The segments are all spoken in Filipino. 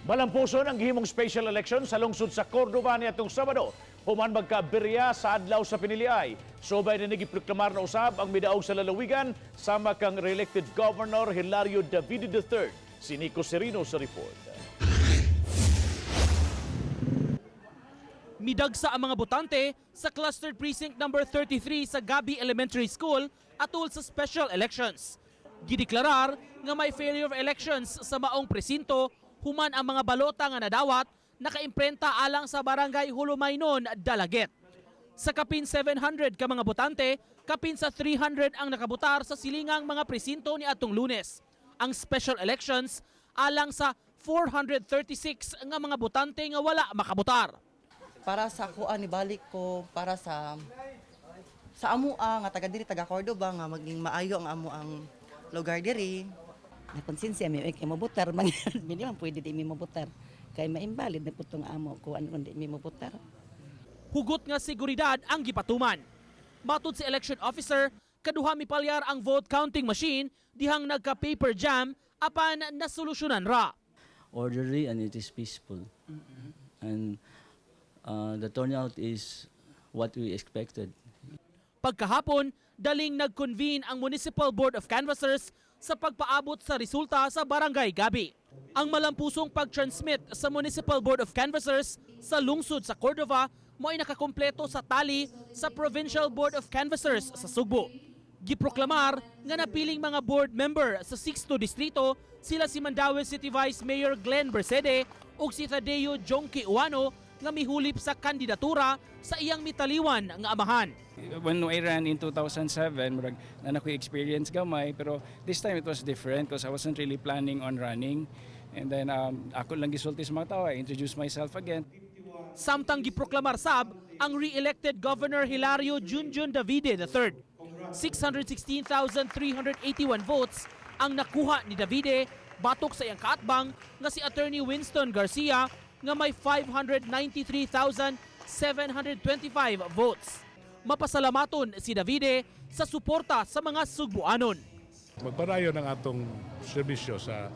Malampuson ang gihimong special election sa lungsod sa Cordova niadtong Sabado. Human magkabirya sa adlaw sa piniliay. Subay na nagipreklamar na usab ang midaog sa lalawigan sama kang re-elected Governor Hilario Davide III. Si Nico Serino sa report. Midagsa ang mga botante sa Clustered Precinct number 33 sa Gabi Elementary School atol sa special elections. Gideklarar nga may failure of elections sa maong presinto human ang mga balota nga nadawat nakaimprenta alang sa barangay Hulumaynon, Dalaget. Sa kapin 700 ka mga botante, kapin sa 300 ang nakabutar sa silingang mga presinto ni atong Lunes. Ang special elections alang sa 436 nga mga botante nga wala makabutar. Para sa kuan ibalik ko para sa amua nga taga diri taga Cordova nga maging maayo ang amo ang lugar diri. Nakonsensya mi kay mabutar man minimum pwede di mi mabutar kay maimbalid na putong amo ko ano di mi mabutar. Hugot nga seguridad ang gipatuman. Matud si election officer, kaduha mipalyar ang vote counting machine dihang nagka-paper jam apan nasolusyonan ra. Orderly and it is peaceful. And the turnout is what we expected. Pagkahapon, daling nag-convene ang Municipal Board of Canvassers sa pagpaabot sa resulta sa Barangay Gabi. Ang malampusong pag-transmit sa Municipal Board of Canvassers sa lungsod sa Cordova mo ay nakakompleto sa tali sa Provincial Board of Canvassers sa Sugbo. Giproklamar nga napiling mga board member sa 6th distrito sila si Mandaue City Vice Mayor Glenn Bersede ug si Tadeo Jonky Uwano nga mihulip sa kandidatura sa iyang mitaliwan nga amahan. When I ran in 2007, murag na ko experience gamay, pero this time it was different because I wasn't really planning on running. And then ako lang gisulti sa mga tao, I introduced myself again. Samtang giproklamar sab ang re-elected Governor Hilario Junjun Davide III. 616,381 votes ang nakuha ni Davide batok sa iyang kaatbang nga si Attorney Winston Garcia nga may 593,725 votes. Mapasalamaton si Davide sa suporta sa mga Sugbuanon. Magpadayon ng atong serbisyo sa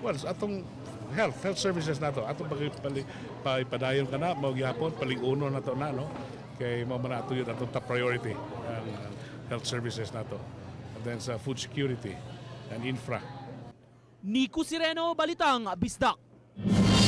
atong health services nato. Atong padayon ka na, magyapon, paling-uno na to na, no? Kay mo man ato yun atong top priority ang health services nato. And then sa food security and infra. Nico Sereno, Balitang Bisdak.